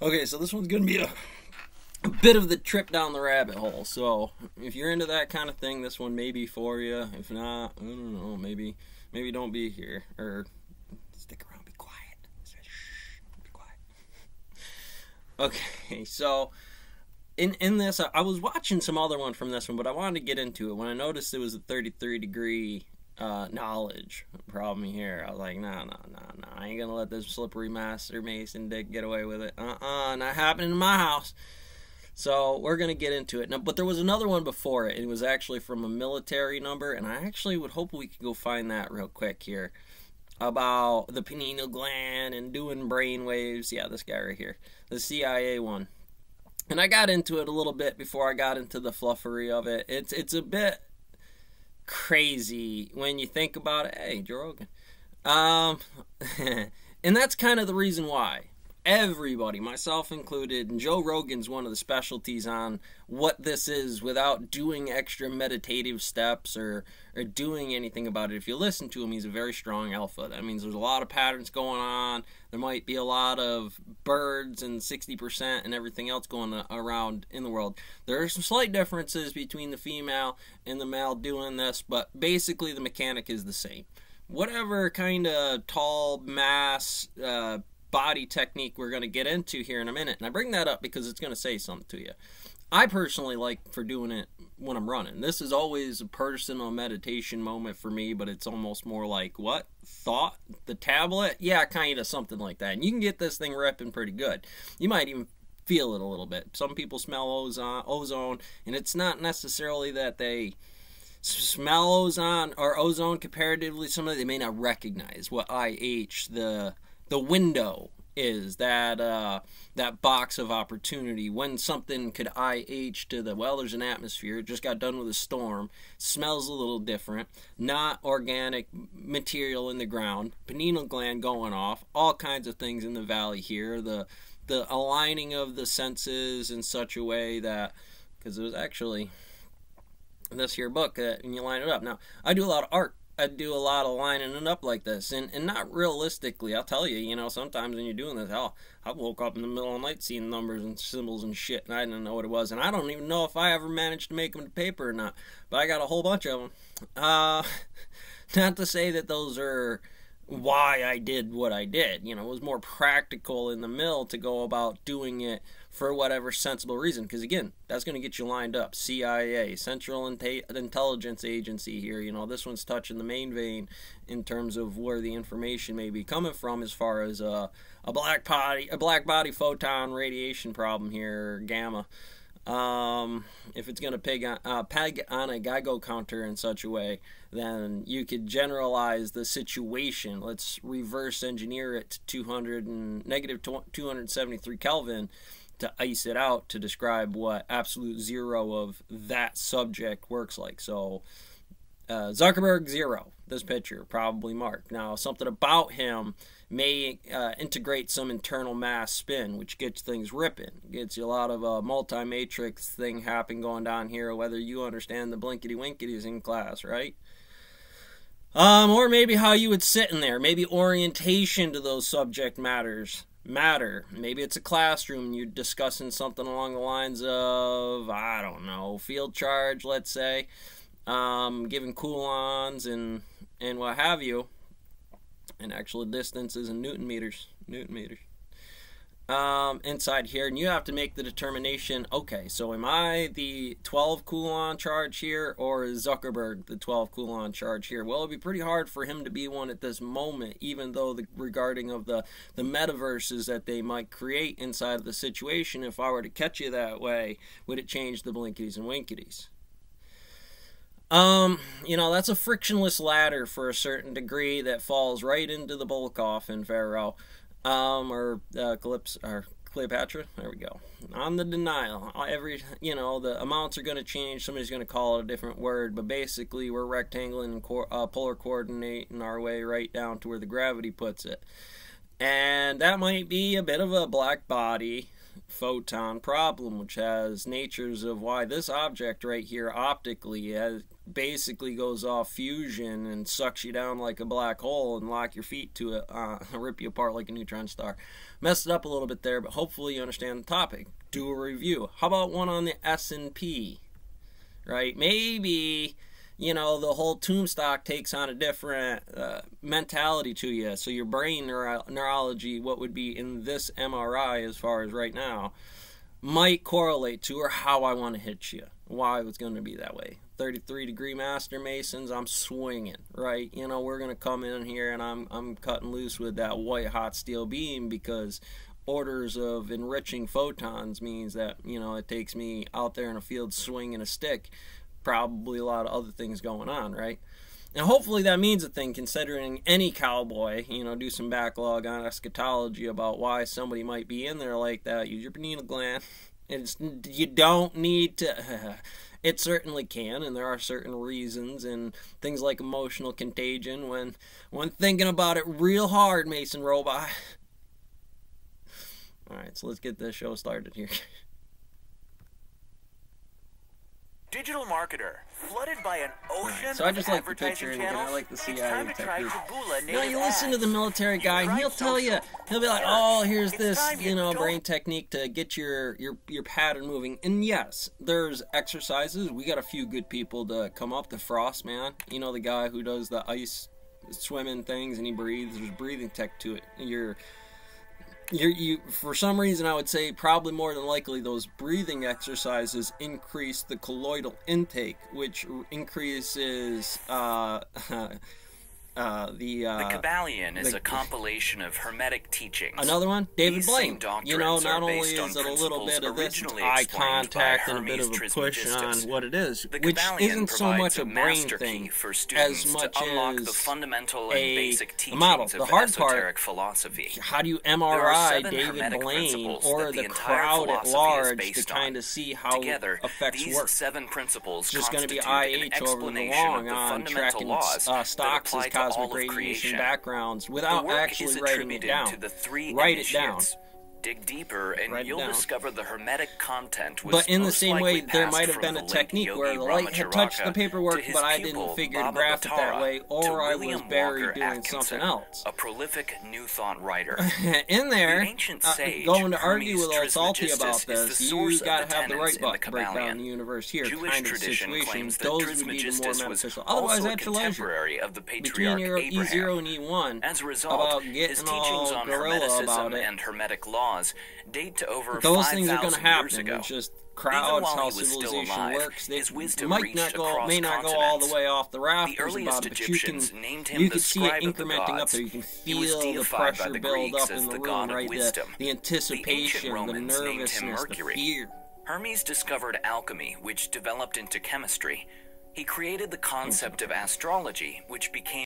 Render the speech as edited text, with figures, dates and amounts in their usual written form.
Okay, so this one's gonna be a bit of the trip down the rabbit hole. So if you're into that kind of thing, this one may be for you. If not, I don't know. Maybe don't be here or stick around. Be quiet. Shh, be quiet. Okay, so in this, I was watching some other one from this one, but I wanted to get into it when I noticed it was a 33-degree knowledge problem here. I was like, no, I ain't gonna let this slippery master mason dick get away with it. Not happening in my house. So we're gonna get into it now. But there was another one before it. It was actually from a military number, and I actually would hope we could go find that real quick here about the pineal gland and doing brain waves. Yeah, this guy right here, the CIA one. And I got into it a little bit before I got into the fluffery of it. It's a bit crazy when you think about it. Hey, Joe Rogan. Um, and that's kind of the reason why. Everybody, myself included, and Joe Rogan's one of the specialties on what this is without doing extra meditative steps or doing anything about it. If you listen to him, he's a very strong alpha. That means there's a lot of patterns going on. There might be a lot of birds and 60% and everything else going around in the world. There are some slight differences between the female and the male doing this, but basically the mechanic is the same. Whatever kind of tall mass body technique we're going to get into here in a minute, and I bring that up because it's going to say something to you. I personally like for doing it when I'm running. This is always a personal meditation moment for me, but it's almost more like, what? Thought? The tablet? Yeah, kind of something like that. And you can get this thing ripping pretty good. You might even feel it a little bit. Some people smell ozone, and it's not necessarily that they smell ozone comparatively. Somebody they may not recognize what IH, the window is, that box of opportunity when something could IH to there's an atmosphere, it just got done with a storm, smells a little different, not organic material in the ground, pineal gland going off, all kinds of things in the valley here, the aligning of the senses in such a way that, because it was actually this here book, and you line it up. Now, I do a lot of art. I do a lot of lining it up like this, and not realistically. I'll tell you, sometimes when you're doing this, hell, I woke up in the middle of the night seeing numbers and symbols and shit, and I didn't know what it was, and I don't even know if I ever managed to make them to paper or not, but I got a whole bunch of them. Not to say that those are why I did what I did. It was more practical in the mill to go about doing it for whatever sensible reason, because again, that's going to get you lined up. CIA, Central Intelligence Agency here, this one's touching the main vein in terms of where the information may be coming from as far as a black body photon radiation problem here, gamma. If it's going to peg on a Geiger counter in such a way, then you could generalize the situation. Let's reverse engineer it to negative 273 Kelvin to ice it out to describe what absolute zero of that subject works like. So Zuckerberg, zero. This picture, probably marked. Now, something about him may integrate some internal mass spin, which gets things ripping. Gets you a lot of multi-matrix thing happening going down here, whether you understand the blinkety-winkities in class, right? Or maybe how you would sit in there. Maybe orientation to those subject matter. Maybe it's a classroom and you're discussing something along the lines of, I don't know, field charge, let's say, giving coulons and what have you, and actual distances in Newton meters. Inside here, and you have to make the determination, okay, so am I the 12 coulomb charge here, or is Zuckerberg the 12 coulomb charge here? Well, it'd be pretty hard for him to be one at this moment, even though regarding of the metaverses that they might create inside of the situation, if I were to catch you that way, would it change the blinkities and winkities? That's a frictionless ladder for a certain degree that falls right into the Volkov in Pharaoh. Or Cleopatra. There we go. On the denial, the amounts are going to change. Somebody's going to call it a different word, but basically we're rectangling and polar coordinating our way right down to where the gravity puts it. And that might be a bit of a black body photon problem, which has natures of why this object right here optically basically goes off fusion and sucks you down like a black hole and lock your feet to it, rip you apart like a neutron star. Messed it up a little bit there, but hopefully you understand the topic. Do a review. How about one on the S&P? Right? Maybe, you know, the whole tomb stock takes on a different mentality to you. So your brain neurology, what would be in this MRI as far as right now, might correlate to or how I want to hit you. Why it's going to be that way. 33-degree Master Masons, I'm swinging, right? You know, we're going to come in here and I'm cutting loose with that white hot steel beam, because orders of enriching photons means that, you know, it takes me out there in a field swinging a stick. Probably a lot of other things going on, right? And hopefully that means a thing, considering any cowboy, you know, do some backlog on eschatology about why somebody might be in there like that. Use your pineal gland. You don't need to. It certainly can, and there are certain reasons and things like emotional contagion when thinking about it real hard, Mason Robot. All right, so let's get this show started here. Digital marketer, flooded by an ocean so I just of like the picture, and channels, I like the CIA it's time to try technique. Taboola No, you native listen to the ads. military guy, and he'll tell you, he'll be like, oh, here's this, you know, brain technique to get your pattern moving. And yes, there's exercises. We got a few good people to come up. The Frost man, you know, the guy who does the ice swimming things, and he breathes. There's breathing tech to it. You for some reason, I would say probably more than likely those breathing exercises increase the colloidal intake, which increases The Kabbalion is a compilation of Hermetic teachings. Another one, David These Blaine. same You know, doctrines not are only based on is it a little bit of this originally eye explained by contact and a bit Hermes of a push on Trismegistus. what it is, The which Kabbalion isn't so much provides a brain master thing key for students as much to unlock the as fundamental and basic a teachings model. of The hard esoteric part, philosophy. how do you There are MRI 7 David Hermetic Blaine principles or that the the entire crowd at philosophy is large to based on. kind of see how Together, effects these work? 7 principles It's just going to be constitute an IH over the explanation long of the on fundamental tracking laws that stocks apply as to all cosmic of radiation creation. backgrounds The without work actually is writing it attributed down. to the 3 Write it down. initiates. Dig deeper and Write it you'll down. discover the Hermetic content was But in the most same way, likely there passed might have from been the a late technique Yogi where the light had touched the Ramacharaka paperwork, to his but I pupil, didn't figure to Baba graph it that Bhattara, way, to or I was William buried Walker doing Atkinson, something else. a prolific New Thought writer. In there, The ancient sage, going to argue Hermes with old salty Trismegistus, about is this, the you source of got the to have the tenets right in the butt breakdown Kabbalion. in the universe here, Jewish kind of tradition situation. claims that Those would be the more Trismegistus was beneficial. Otherwise, also a at your leisure. contemporary of the Between patriarch your Abraham. E0 and E1, As a result, about his getting teachings all on gorilla Hermeticism about it. and Hermetic laws date to over Those things are going to 5,000 years happen. ago. It's just Even crowds, while how he was still civilization alive, works. They his wisdom may reached not go across all the continents. way off the The rafters earliest about it, but you Egyptians can named him you the can see it scribe of the incrementing up gods. there. You can He was feel the deified by pressure the build Greeks up as in the the god room, of right? wisdom. The anticipation, the Romans named him nervousness, the Mercury. fear. Hermes discovered alchemy, which developed into chemistry. He created the concept of astrology, which became